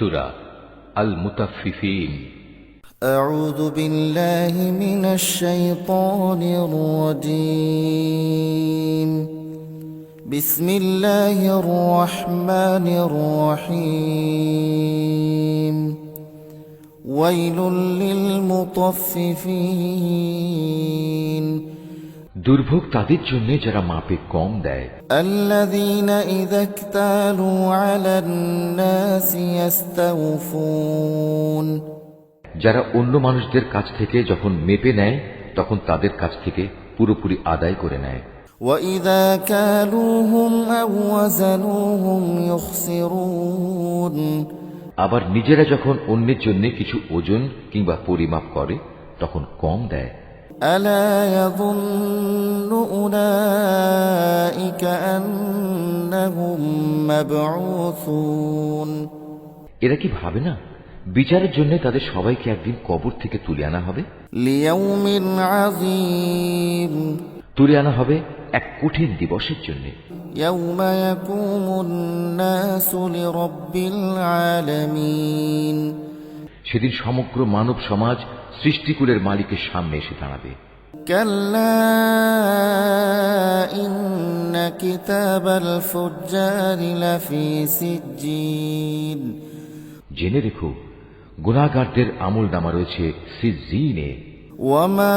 সূরা আল মুতাফফিফিন। আউযু বিল্লাহি মিনাশ শাইতানির রাজীম। বিসমিল্লাহির রহমানির রহিম। ওয়াইলুল লিল মুতাফফিফিন। দুর্ভোগ তাদের জন্য যারা মাপে কম দেয়। আল্লাযীনা ইযা ইকতালু আলান নাসি ইস্তাওফুন। যারা অন্য মানুষদের কাছ থেকে যখন মেপে নেয় তখন তাদের কাছ থেকে পুরোপুরি আদায় করে নেয়। وَإِذَا كَالُوهُمْ أَوْ وَزَنُوهُمْ يُخْسِرُونَ। আবার নিজেরা যখন অন্যের জন্য কিছু ওজন কিংবা পরিমাপ করে তখন কম দেয়। أَلَا يَظُنُّ أُولَئِكَ أَنَّهُمْ مَبْعُوثُونَ। এরা কি ভাবে না বিচারের জন্য তাদের সবাইকে একদিন কবর থেকে তুলে আনা হবে? لِيَوْمٍ عَظِيمٍ। তুলে আনা হবে এক কঠিন দিবসের জন্য। يَوْمَ يَقُومُ النَّاسُ لِرَبِّ الْعَالَمِينَ। সেদিন সমগ্র মানব সমাজ সৃষ্টিকুলের মালিকের সামনে এসে দাঁড়াবে। كَلَّا إِنَّ كِتَابَ الْفُجَّارِ لَفِي سِجِّينٍ। জেনে রেখো গুনাহগারদের আমলনামা রয়েছে সিজ্জিনে। وَمَا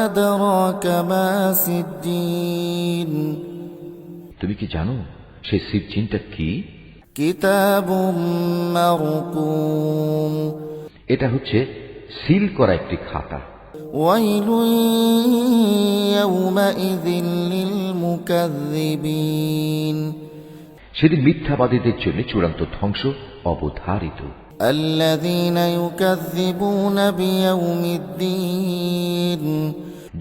أَدْرَاكَ مَا سِجِّينٌ। তুমি কি জানো সেই সিজ্জিনটা কি? كِتَابٌ مَّرْقُومٌ। এটা হচ্ছে সিল করা একটি খাতা। وَيْلٌ يَوْمَئِذٍ لِّلْمُكَذِّبِينَ। সেদিন মিথ্যাবাদীদের জন্য চূড়ান্ত ধ্বংস অবধারিত। الَّذِينَ يُكَذِّبُونَ بِيَوْمِ الدِّينِ।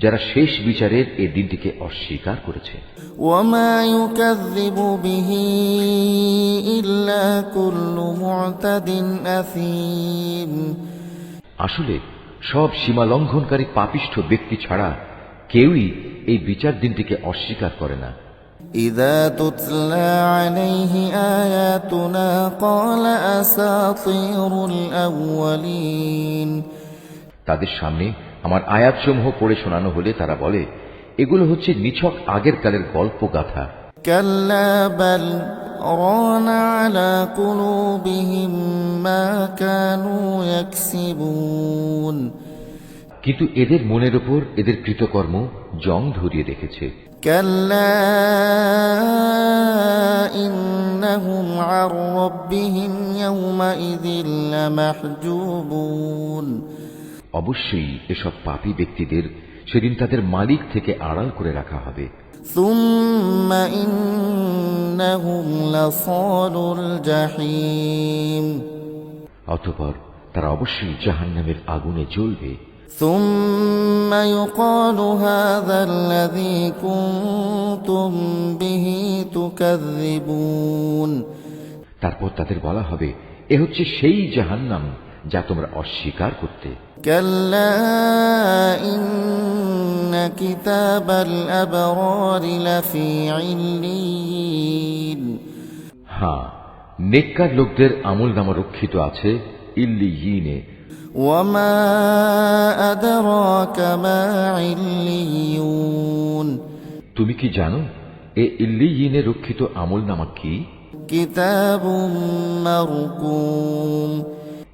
যারা শেষ বিচারের এই দিনটিকে অস্বীকার করেছে। وَمَا يُكَذِّبُ بِهِ إِلَّا كُلُّ مُعْتَدٍ أَثِيمٍ। আসলে সব সীমা লঙ্ঘনকারী পাপিষ্ঠ ব্যক্তি ছাড়া কেউই এই বিচার দিনটিকে অস্বীকার করে না। إِذَا تُتْلَى عَلَيْهِ آيَاتُنَا قَالَ أَسَاطِيرُ الْأَوَّلِينَ। তাদের সামনে আমার আয়াতসমূহ পড়ে শোনানো হলে তারা বলে এগুলো হচ্ছে নিছক আগের কালের গল্প গাথা। كَلَّا بَلْ رَانَ عَلَى قُلُوبِهِم مَّا كَانُوا يَكْسِبُونَ। কিন্তু এদের মনের উপর এদের কৃতকর্ম জং ধরিয়ে রেখেছে। كَلَّا إِنَّهُمْ عَن رَّبِّهِمْ يَوْمَئِذٍ لَّمَحْجُوبُونَ। অবশ্যই এসব পাপী ব্যক্তিদের সেদিন তাদের মালিক থেকে আড়াল করে রাখা হবে। ثُمَّ إِنَّهُمْ لَصَالُو الْجَحِيمِ। অতঃপর তারা অবশ্যই জাহান্নামের আগুনে জ্বলবে। ثُمَّ يُقَالُ هَٰذَا الَّذِي كُنتُم بِهِ تُكَذِّبُونَ। তারপর তাদের বলা হবে এ হচ্ছে সেই জাহান্নাম যা তোমরা অস্বীকার করতে। كَلَّا إِنَّ كِتَابَ الْأَبْرَارِ لَفِي عِلِّيِّينَ। হ্যাঁ, নেককার লোকদের আমলনামা রক্ষিত আছে ইল্লিয়িনে। وَمَا أَدْرَاكَ مَا عِلِّيُّونَ। তুমি কি জানো এ ইল্লিয়িনে রক্ষিত আমলনামা কি? كِتَابٌ مَّرْقُومٌ।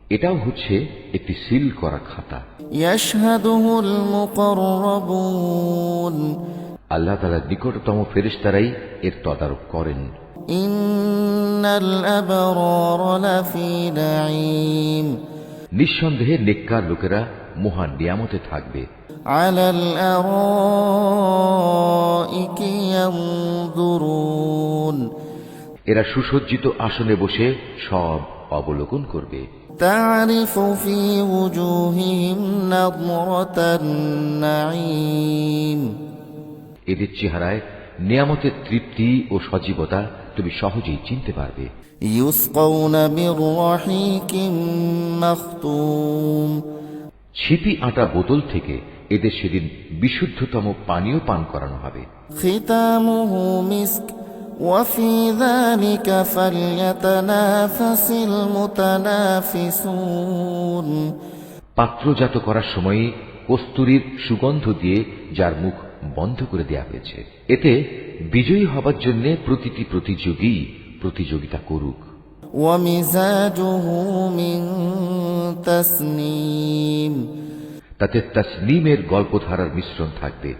এটাও হচ্ছে একটি সিল করা খাতা। يَشْهَدُهُ الْمُقَرَّبُونَ। আল্লাহ তাআলার নিকটতম ফেরেশতারাই এর তদারক করেন। إِنَّ الْأَبْرَارَ لَفِي نَعِيمٍ। নিঃসন্দেহে নেককার লোকেরা মহান নিয়ামতে থাকবে। عَلَى الْأَرَائِكِ يَنظُرُونَ। এরা সুসজ্জিত আসনে বসে সব অবলোকন করবে। تَعْرِفُ فِي وُجُوهِهِمْ نَضْرَةَ النَّعِيمِ। এদের চেহারায় নিয়ামতের তৃপ্তি ও সজীবতা তুমি সহজেই চিনতে পারবে। يُسْقَوْنَ مِن رَّحِيقٍ مَّخْتُومٍ। ছিপি আটা বোতল থেকে এদের সেদিন বিশুদ্ধতম পানীয় পান করানো হবে। ختامه مسك وفي ذلك فليتنافس المتنافسون পাত্রজাত করার সময় কস্তুরীর সুগন্ধ দিয়ে যার মুখ বন্ধ করে দেয়া হয়েছে, এতে বিজয়ী হবার জন্য প্রতিটি প্রতিযোগী প্রতিযোগিতা করুক। ومزاجه من تسنيم তাতে তাসনিমের গল্পধারার মিশ্রণ থাকবে।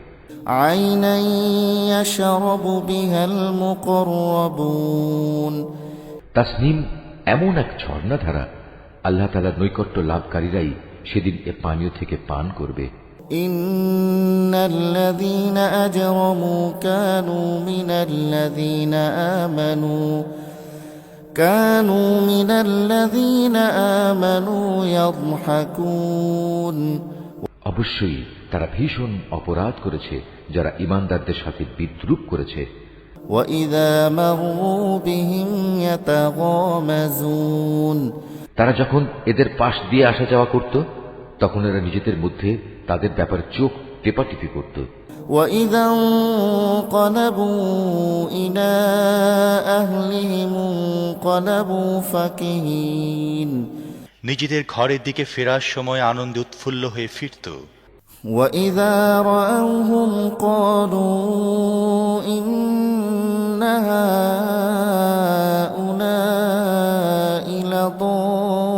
عينا يشرب بها المقربون তাসনিম এমন এক ঝর্ণাধারা, আল্লাহ তাআলার নৈকট্য লাভকারীরাই সেদিন এ পানীয় থেকে পান করবে। إن الذين أجرموا كانوا من الذين آمنوا يضحكون অবশ্যই তারা ভীষণ অপরাধ করেছে যারা ঈমানদারদের সাথে বিদ্রূপ করেছে। وإذا مروا بهم يتغامزون তারা যখন এদের পাশ দিয়ে আসা যাওয়া করত, তখন এরা নিজেদের মধ্যে তাদের ব্যাপারে চোখ টেপাটিপি করত। وإذا انقلبوا إلى أهلهم انقلبوا فكهين নিজেদের ঘরের দিকে ফেরার সময় আনন্দে উৎফুল্ল হয়ে ফিরত। وإذا رأوهم قالوا إن هؤلاء لضالون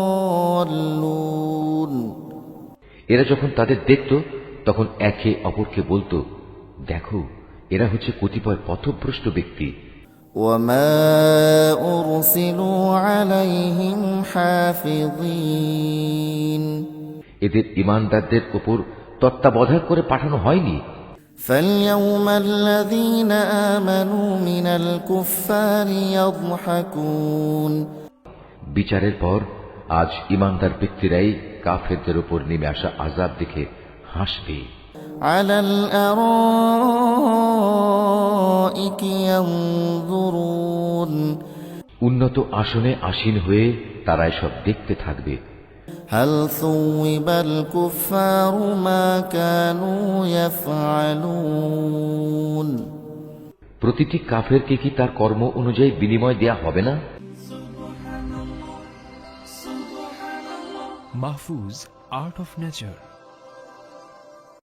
এরা যখন তাদের দেখত, তখন একে অপরকে বলতো, দেখো এরা হচ্ছে কতিপয় পথভ্রষ্ট ব্যক্তি। وما أرسلوا عليهم حافظين এদের ঈমানদারদের উপর তত্ত্বাবধায়ক করে পাঠানো হয়নি। فاليوم الذين آمنوا من الكفار يضحكون বিচারের পর আজ ঈমানদার ব্যক্তিরাই কাফেরদের উপর নেমে আসা আযাব দেখে হাসবে। على الأرائك ينظرون উন্নত আসনে আসীন হয়ে তারা এসব দেখতে থাকবে। هل ثوب الكفار ما كانوا يفعلون প্রতিটি কাফেরকে কি তার কর্ম অনুযায়ী বিনিময় দেয়া হবে না? Mahfuz, Art of Nature.